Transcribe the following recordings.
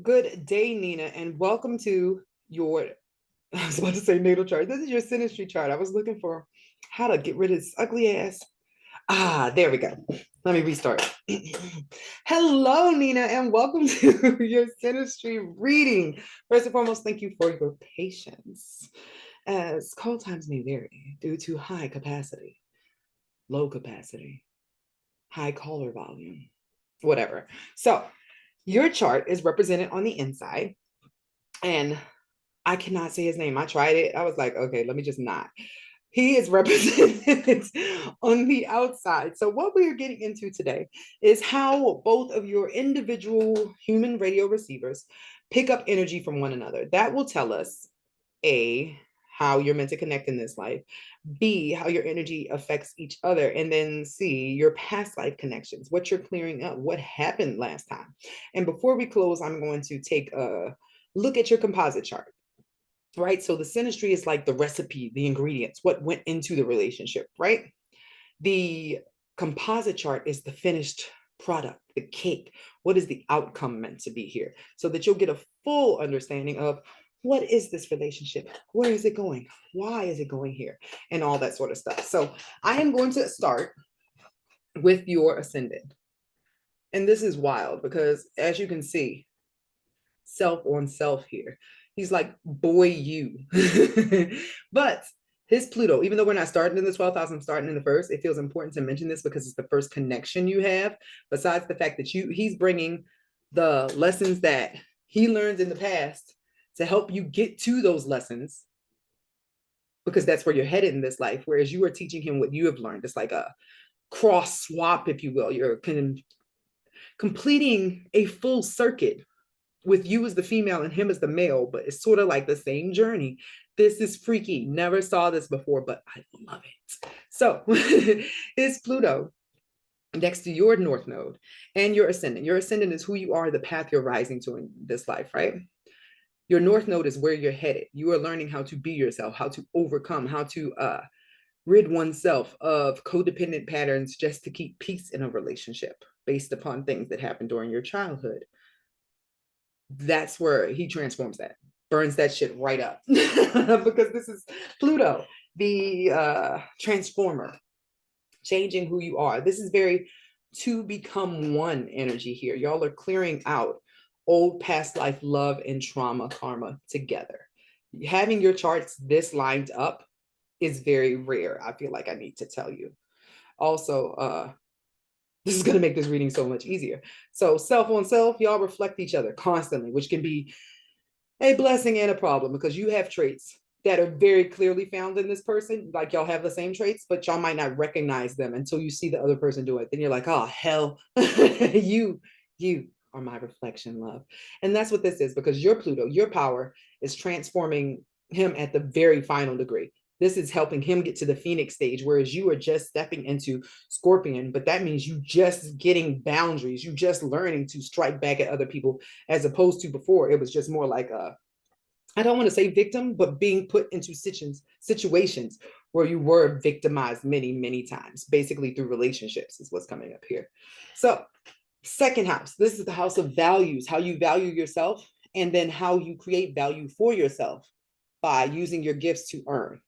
Good day, Nina, and welcome to your, I was about to say natal chart. This is your synastry chart. I was looking for how to get rid of this ugly ass. There we go. Let me restart. Hello, Nina, and welcome to your synastry reading. First and foremost, thank you for your patience, as call times may vary due to high capacity, low capacity, high caller volume, whatever. So, your chart is represented on the inside, and I cannot say his name. I tried it. I was like, okay, let me just not. He is represented on the outside. So, what we are getting into today is how both of your individual human radio receivers pick up energy from one another. That will tell us A, how you're meant to connect in this life, B, how your energy affects each other, and then C, your past life connections, what you're clearing up, what happened last time. And before we close, I'm going to take a look at your composite chart, right? So the synastry is like the recipe, the ingredients, what went into the relationship, right? The composite chart is the finished product, the cake. What is the outcome meant to be here? So that you'll get a full understanding of what is this relationship? Where is it going? Why is it going here? And all that sort of stuff. So I am going to start with your ascendant. And this is wild because, as you can see, self on self here. He's like, boy, you. But his Pluto, even though we're not starting in the 12th house, I'm starting in the first, it feels important to mention this because it's the first connection you have. Besides the fact that he's bringing the lessons that he learned in the past to help you get to those lessons, because that's where you're headed in this life. Whereas you are teaching him what you have learned. It's like a cross swap, if you will. You're completing a full circuit with you as the female and him as the male, but it's sort of like the same journey. This is freaky. Never saw this before, but I love it. So it's Pluto next to your north node and your ascendant. Your ascendant is who you are, the path you're rising to in this life, right? Your north node is where you're headed. You are learning how to be yourself, how to overcome, how to rid oneself of codependent patterns just to keep peace in a relationship based upon things that happened during your childhood. That's where he transforms that, burns that shit right up. Because this is Pluto, the transformer, changing who you are. This is very to become one energy here. Y'all are clearing out old past life love and trauma karma together. Having your charts this lined up is very rare. I feel like I need to tell you. Also, this is going to make this reading so much easier. So self on self, y'all reflect each other constantly, which can be a blessing and a problem because you have traits that are very clearly found in this person. Like y'all have the same traits, but y'all might not recognize them until you see the other person do it. Then you're like, oh, hell, you are my reflection, love. And that's what this is, because your Pluto, your power is transforming him at the very final degree. This is helping him get to the Phoenix stage, whereas you are just stepping into Scorpion. But that means you just getting boundaries. You just learning to strike back at other people, as opposed to before it was just more like a, I don't want to say victim, but being put into situations where you were victimized many, many times, basically through relationships is what's coming up here. So second house, this is the house of values, how you value yourself, and then how you create value for yourself by using your gifts to earn.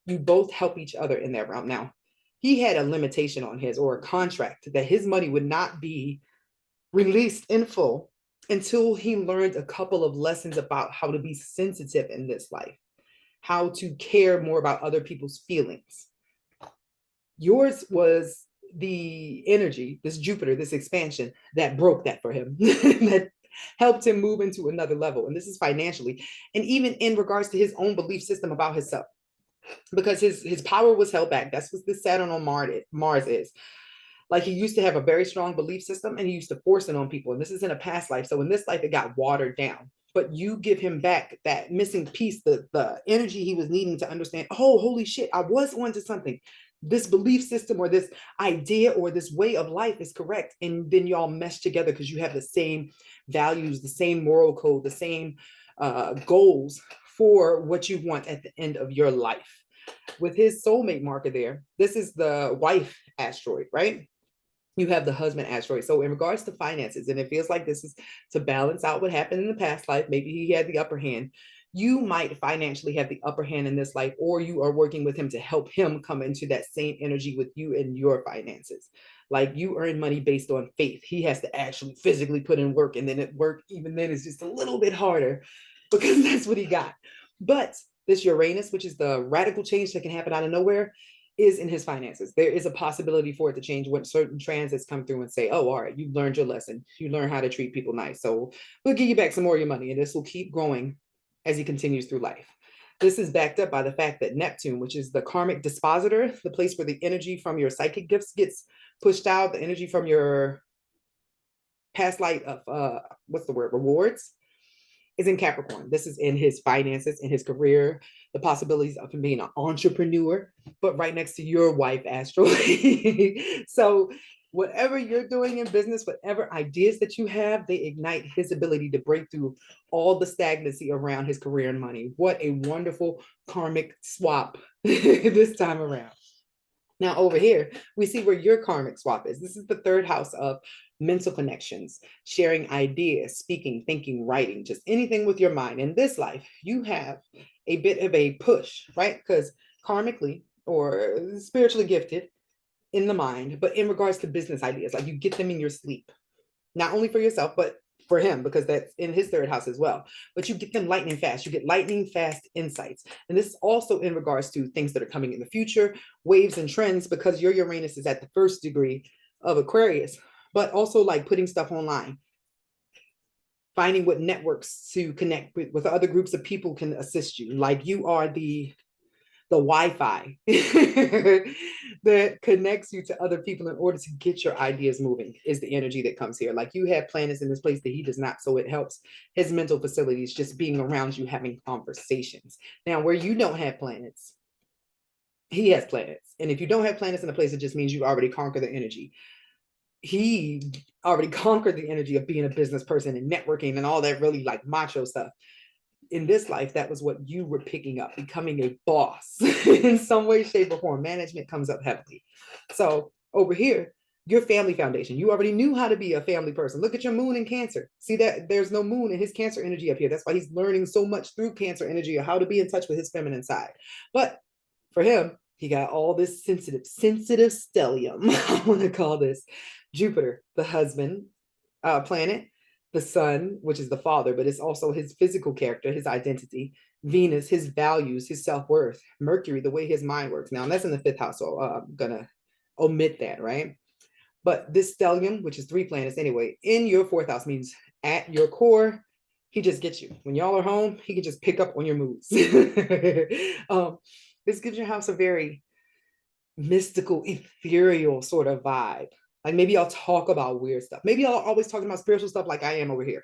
You both help each other in that realm. Now, he had a limitation on his, or a contract, that his money would not be released in full until he learned a couple of lessons about how to be sensitive in this life, how to care more about other people's feelings. Yours was the energy, this Jupiter, this expansion that broke that for him, that helped him move into another level. And this is financially, and even in regards to his own belief system about himself, because his power was held back. That's what this Saturn on Mars is. Like, he used to have a very strong belief system and he used to force it on people. And this is in a past life. So in this life, it got watered down. But you give him back that missing piece, the energy he was needing to understand, oh, holy shit, I was onto something. This belief system or this idea or this way of life is correct. And then y'all mesh together because you have the same values, the same moral code, the same goals for what you want at the end of your life. With his soulmate marker there, this is the wife asteroid, right? You have the husband asteroid. So in regards to finances, and it feels like this is to balance out what happened in the past life, maybe he had the upper hand. You might financially have the upper hand in this life, or you are working with him to help him come into that same energy with you and your finances. Like you earn money based on faith. He has to actually physically put in work, and then at work, even then, is just a little bit harder because that's what he got. But this Uranus, which is the radical change that can happen out of nowhere, is in his finances. There is a possibility for it to change when certain transits come through and say, oh, all right, you've learned your lesson. You learn how to treat people nice. So we'll give you back some more of your money. And this will keep growing as he continues through life. This is backed up by the fact that Neptune, which is the karmic dispositor, the place where the energy from your psychic gifts gets pushed out, the energy from your past life of, rewards, is in Capricorn. This is in his finances, in his career, the possibilities of him being an entrepreneur, but right next to your wife, astrally. So whatever you're doing in business, whatever ideas that you have, they ignite his ability to break through all the stagnancy around his career and money. What a wonderful karmic swap this time around. Now over here, we see where your karmic swap is. This is the third house of mental connections, sharing ideas, speaking, thinking, writing, just anything with your mind. In this life, you have a bit of a push, right? Because karmically or spiritually gifted in the mind, but in regards to business ideas, like you get them in your sleep, not only for yourself, but for him, because that's in his third house as well. But you get them lightning fast. You get lightning fast insights. And this is also in regards to things that are coming in the future, waves and trends, because your Uranus is at the first degree of Aquarius, but also like putting stuff online, finding what networks to connect with other groups of people can assist you. Like you are the Wi-Fi that connects you to other people in order to get your ideas moving is the energy that comes here. Like you have planets in this place that he does not, so it helps his mental facilities just being around you, having conversations. Now, where you don't have planets, he has planets. And if you don't have planets in a place, it just means you already conquer the energy. He already conquered the energy of being a business person and networking and all that really like macho stuff. In this life, that was what you were picking up, becoming a boss in some way, shape, or form. Management comes up heavily. So over here, your family foundation, you already knew how to be a family person. Look at your moon in Cancer. See that there's no moon in his Cancer energy up here. That's why he's learning so much through Cancer energy of how to be in touch with his feminine side. But for him, he got all this sensitive stellium, I want to call this Jupiter, the husband planet, the sun, which is the father, but it's also his physical character, his identity, Venus, his values, his self-worth, Mercury, the way his mind works. Now, that's in the fifth house, so I'm gonna omit that, right? But this stellium, which is 3 planets anyway, in your 4th house means at your core, he just gets you. When y'all are home, he can just pick up on your moods. This gives your house a very mystical, ethereal sort of vibe. Like maybe I'll talk about weird stuff. Maybe I'll always talk about spiritual stuff like I am over here.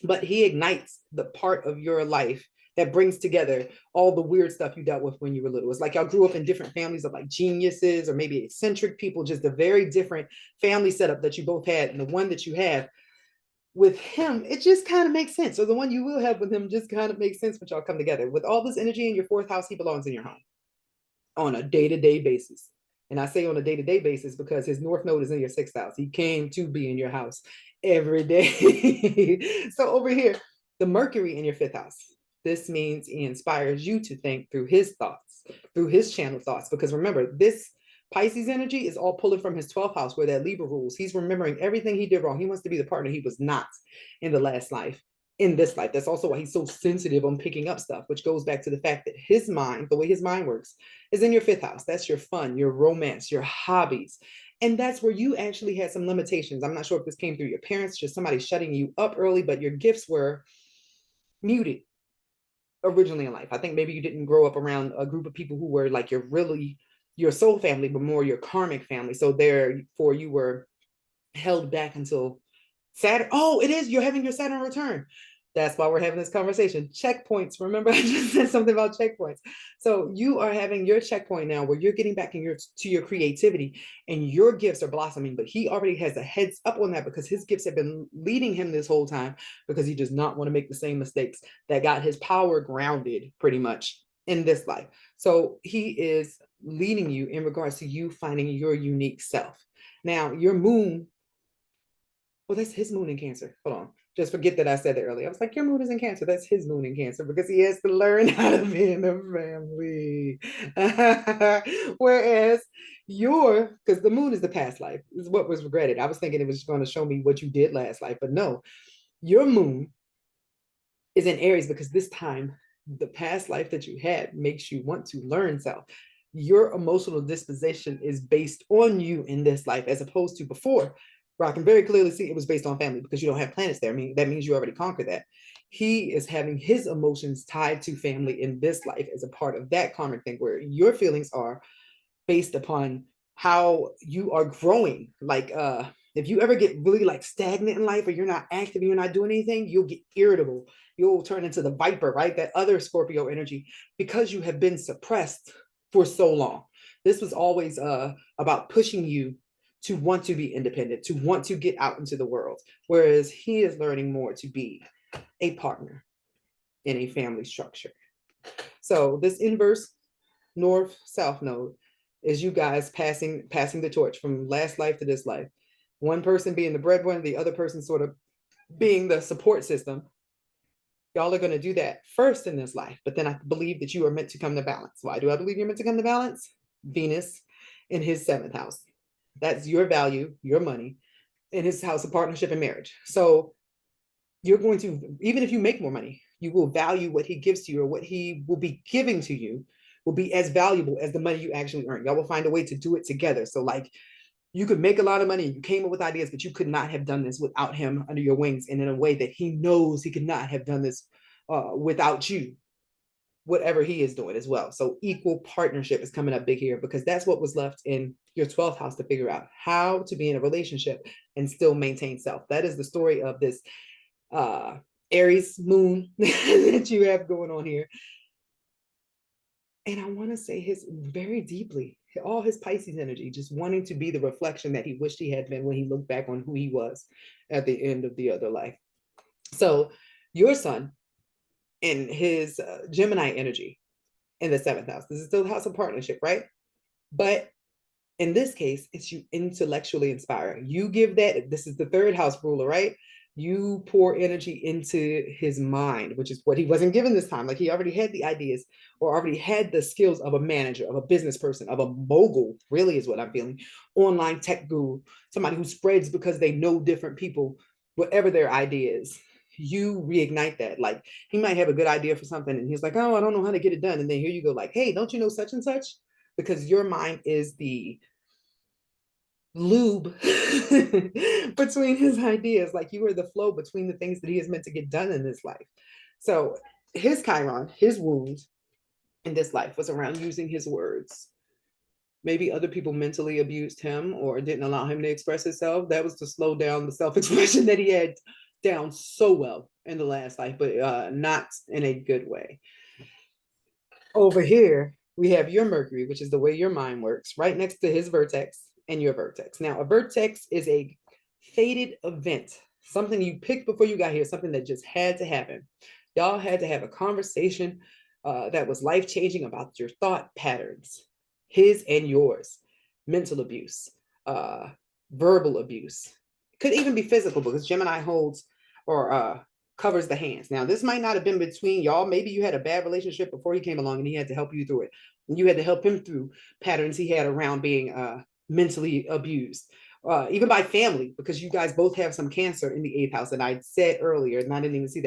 But he ignites the part of your life that brings together all the weird stuff you dealt with when you were little. It's like y'all grew up in different families of like geniuses or maybe eccentric people, just a very different family setup that you both had. And the one that you have with him, it just kind of makes sense. So the one you will have with him just kind of makes sense when y'all come together. With all this energy in your 4th house, he belongs in your home on a day-to-day basis. And I say on a day-to-day basis because his North Node is in your 6th house. He came to be in your house every day. So over here, the Mercury in your 5th house. This means he inspires you to think through his thoughts, through his channel thoughts. Because remember, this Pisces energy is all pulling from his 12th house where that Libra rules. He's remembering everything he did wrong. He wants to be the partner he was not in the last life. In this life, that's also why he's so sensitive on picking up stuff, which goes back to the fact that his mind, the way his mind works, is in your 5th house. That's your fun, your romance, your hobbies. And that's where you actually had some limitations. I'm not sure if this came through your parents, just somebody shutting you up early, but your gifts were muted originally in life. I think maybe you didn't grow up around a group of people who were like your soul family, but more your karmic family. So therefore you were held back until Saturn. Oh, it is. You're having your Saturn return. That's why we're having this conversation. Checkpoints. Remember, I just said something about checkpoints. So you are having your checkpoint now where you're getting back to your creativity and your gifts are blossoming. But he already has a heads up on that because his gifts have been leading him this whole time because he does not want to make the same mistakes that got his power grounded pretty much in this life. So he is leading you in regards to you finding your unique self. Now, your moon, well, that's his moon in Cancer. Hold on. Just forget that I said that earlier. I was like, your moon is in Cancer. That's his moon in Cancer because he has to learn how to be in a family. Whereas because the moon is the past life, is what was regretted. I was thinking it was going to show me what you did last life, but no, your moon is in Aries because this time the past life that you had makes you want to learn self. Your emotional disposition is based on you in this life as opposed to before, where I can very clearly see it was based on family because you don't have planets there. I mean, that means you already conquered that. He is having his emotions tied to family in this life as a part of that karmic thing where your feelings are based upon how you are growing. Like if you ever get really like stagnant in life or you're not active and you're not doing anything, you'll get irritable. You'll turn into the viper, right? That other Scorpio energy because you have been suppressed for so long. This was always about pushing you to want to be independent, to want to get out into the world. Whereas he is learning more to be a partner in a family structure. So this inverse north south node is you guys passing the torch from last life to this life. One person being the breadwinner, the other person sort of being the support system. Y'all are going to do that first in this life, but then I believe that you are meant to come to balance. Why do I believe you're meant to come to balance? Venus in his seventh house. That's your value, your money, in his house of partnership and marriage. So you're going to, even if you make more money, you will value what he gives to you or what he will be giving to you will be as valuable as the money you actually earn. Y'all will find a way to do it together. So like you could make a lot of money, you came up with ideas, but you could not have done this without him under your wings and in a way that he knows he could not have done this without you, whatever he is doing as well. So equal partnership is coming up big here because that's what was left in your 12th house to figure out how to be in a relationship and still maintain self. That is the story of this uh Aries moon that you have going on here. And I want to say his very deeply, all his Pisces energy, just wanting to be the reflection that he wished he had been when he looked back on who he was at the end of the other life. So your son in his Gemini energy in the seventh house, this is still the house of partnership, right? But in this case, it's you intellectually inspiring. You give that, this is the third house ruler, right? You pour energy into his mind, which is what he wasn't given this time. Like he already had the ideas or already had the skills of a manager, of a business person, of a mogul, really is what I'm feeling. Online tech guru, somebody who spreads because they know different people, whatever their idea is. You reignite that. Like he might have a good idea for something and he's like, oh, I don't know how to get it done. And then here you go, like, hey, don't you know such and such? Because your mind is the lube between his ideas. Like you are the flow between the things that he is meant to get done in this life. So his Chiron, his wound in this life was around using his words. Maybe other people mentally abused him or didn't allow him to express himself. That was to slow down the self-expression that he had down so well in the last life, but not in a good way. Over here, we have your Mercury, which is the way your mind works, right next to his vertex and your vertex. Now, a vertex is a fated event, something you picked before you got here, something that just had to happen. Y'all had to have a conversation that was life changing about your thought patterns, his and yours, mental abuse, uh, verbal abuse. Could even be physical because Gemini holds or covers the hands. Now, this might not have been between y'all. Maybe you had a bad relationship before he came along and he had to help you through it. And you had to help him through patterns he had around being mentally abused, even by family, because you guys both have some Cancer in the eighth house. And I said earlier, and I didn't even see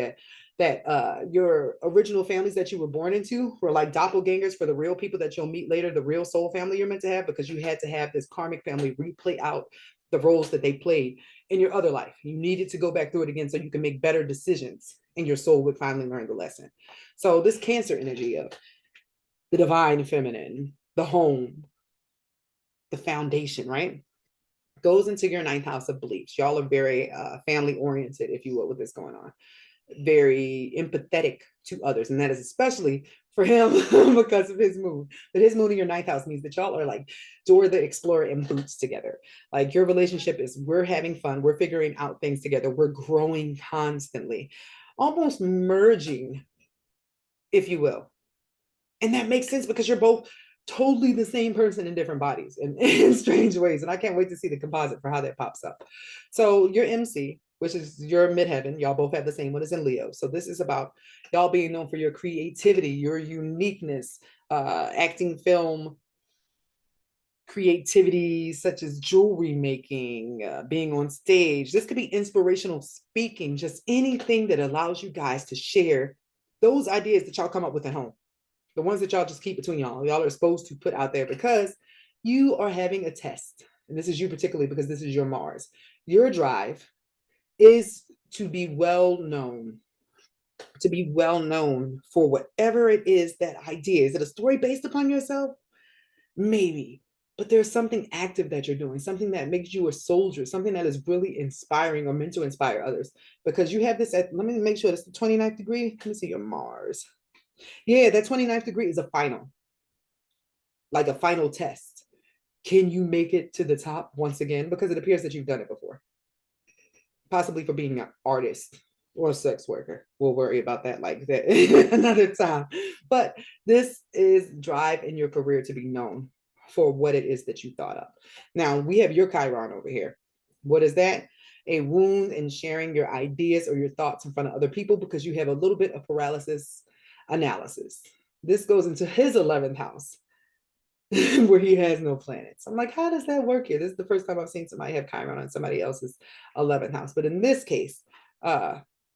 that your original families that you were born into were like doppelgangers for the real people that you'll meet later, the real soul family you're meant to have, because you had to have this karmic family replay out the roles that they played in your other life. You needed to go back through it again so you can make better decisions and your soul would finally learn the lesson. So this Cancer energy of the divine feminine, the home, the foundation, right? Goes into your ninth house of beliefs. Y'all are very family oriented, if you will, with this going on. Very empathetic to others. And that is especially for him because of his moon. But his moon in your ninth house means that y'all are like Dora the Explorer in boots together. Like your relationship is we're having fun, we're figuring out things together, we're growing constantly, almost merging, if you will. And that makes sense because you're both totally the same person in different bodies in strange ways. And I can't wait to see the composite for how that pops up. So your MC, which is your midheaven, y'all both have the same one as in Leo. So this is about y'all being known for your creativity, your uniqueness, acting, film, creativity such as jewelry making, being on stage. This could be inspirational speaking, just anything that allows you guys to share those ideas that y'all come up with at home, the ones that y'all just keep between y'all. Y'all are supposed to put out there because you are having a test. And this is you particularly because this is your Mars. Your drive is to be well known, for whatever it is, that idea. Is it a story based upon yourself? Maybe. But there's something active that you're doing, something that makes you a soldier, something that is really inspiring or meant to inspire others. Because you have this at, let me make sure that's the 29th degree. Let me see your Mars. Yeah, that 29th degree is a final, like a final test. Can you make it to the top once again? Because it appears that you've done it before, possibly for being an artist or a sex worker. We'll worry about that like that another time. But this is drive in your career to be known for what it is that you thought of. Now we have your Chiron over here. What is that? A wound in sharing your ideas or your thoughts in front of other people because you have a little bit of paralysis analysis. This goes into his 11th house where he has no planets. I'm like, how does that work here? This is the first time I've seen somebody have Chiron on somebody else's 11th house. But in this case,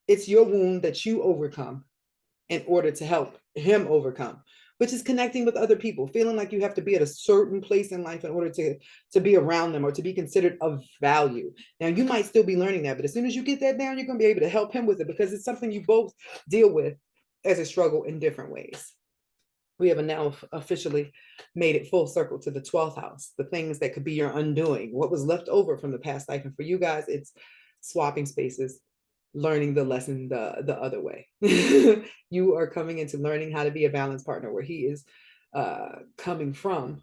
it's your wound that you overcome in order to help him overcome, which is connecting with other people, feeling like you have to be at a certain place in life in order to be around them or to be considered of value. Now, you might still be learning that, but as soon as you get that down, you're going to be able to help him with it because it's something you both deal with as a struggle in different ways. We have now officially made it full circle to the 12th house, the things that could be your undoing, what was left over from the past life. And for you guys, it's swapping spaces, learning the lesson the other way. You are coming into learning how to be a balanced partner where he is coming from.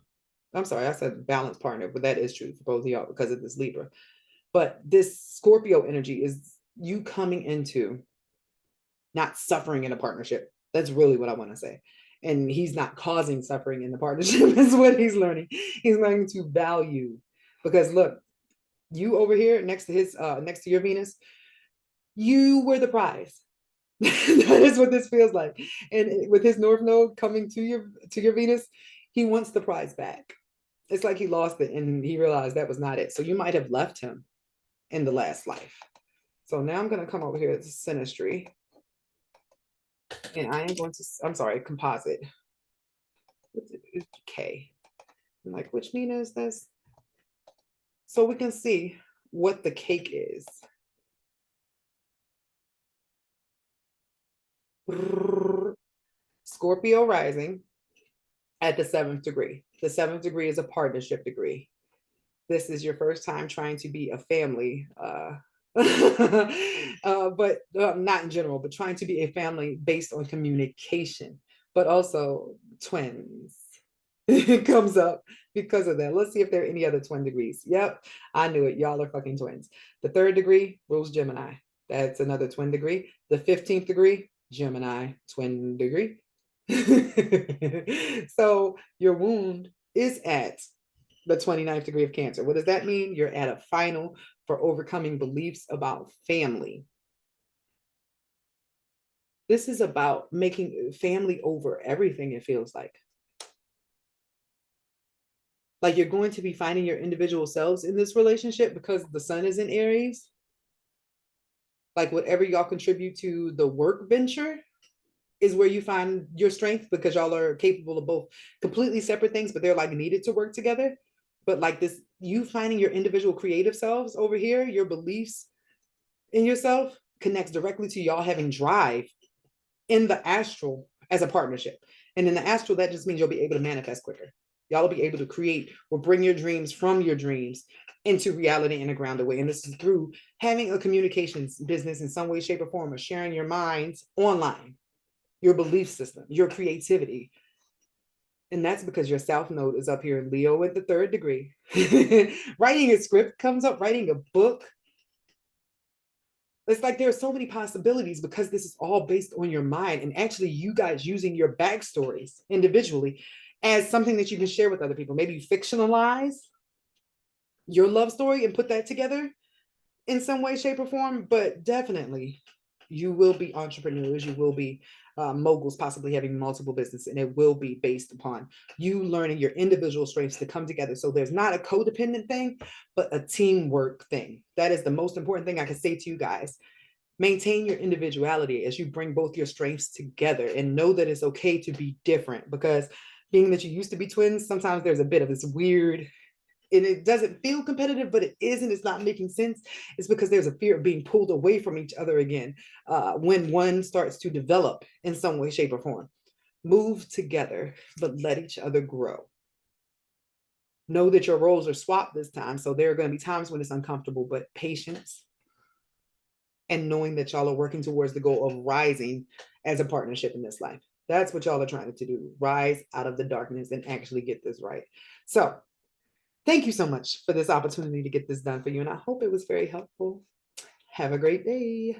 I'm sorry, I said balanced partner, but that is true for both of y'all because of this Libra. But this Scorpio energy is you coming into not suffering in a partnership. That's really what I want to say. And he's not causing suffering in the partnership is what he's learning. He's learning to value because look, you over here next to his next to your Venus, you were the prize. That is what this feels like. And with his North Node coming to your Venus, he wants the prize back. It's like he lost it and he realized that was not it. So you might have left him in the last life. So now I'm going to come over here to Synastry. And I am going to, I'm sorry, composite. K. I'm like, which Nina is this? So we can see what the cake is. Scorpio rising at the 7th degree. The 7th degree is a partnership degree. This is your first time trying to be a family, but not in general, but trying to be a family based on communication, but also twins. It comes up because of that. Let's see if there are any other twin degrees. Yep, I knew it. Y'all are fucking twins. The 3rd degree rules Gemini. That's another twin degree. The 15th degree, Gemini, twin degree. So your wound is at the 29th degree of Cancer. What does that mean? You're at a final for overcoming beliefs about family. This is about making family over everything, it feels like. Like you're going to be finding your individual selves in this relationship because the sun is in Aries. Like whatever y'all contribute to the work venture is where you find your strength because y'all are capable of both completely separate things, but they're like needed to work together. But like this, you finding your individual creative selves over here, your beliefs in yourself connects directly to y'all having drive in the astral as a partnership. And in the astral, that just means you'll be able to manifest quicker. Y'all will be able to create or bring your dreams from your dreams into reality in a grounded way. And this is through having a communications business in some way, shape, or form, or sharing your minds online, your belief system, your creativity. And that's because your South Node is up here in Leo at the 3rd degree. Writing a script comes up, writing a book. It's like there are so many possibilities because this is all based on your mind and actually you guys using your backstories individually as something that you can share with other people. Maybe you fictionalize your love story and put that together in some way, shape, or form, but definitely you will be entrepreneurs, you will be moguls, possibly having multiple businesses, and it will be based upon you learning your individual strengths to come together. So there's not a codependent thing, but a teamwork thing. That is the most important thing I can say to you guys. Maintain your individuality as you bring both your strengths together and know that it's okay to be different because being that you used to be twins, sometimes there's a bit of this weird and it doesn't feel competitive, but it isn't. It's not making sense. It's because there's a fear of being pulled away from each other again when one starts to develop in some way, shape, or form. Move together, but let each other grow. Know that your roles are swapped this time. So there are going to be times when it's uncomfortable, but patience and knowing that y'all are working towards the goal of rising as a partnership in this life. That's what y'all are trying to do. Rise out of the darkness and actually get this right. So thank you so much for this opportunity to get this done for you. And I hope it was very helpful. Have a great day.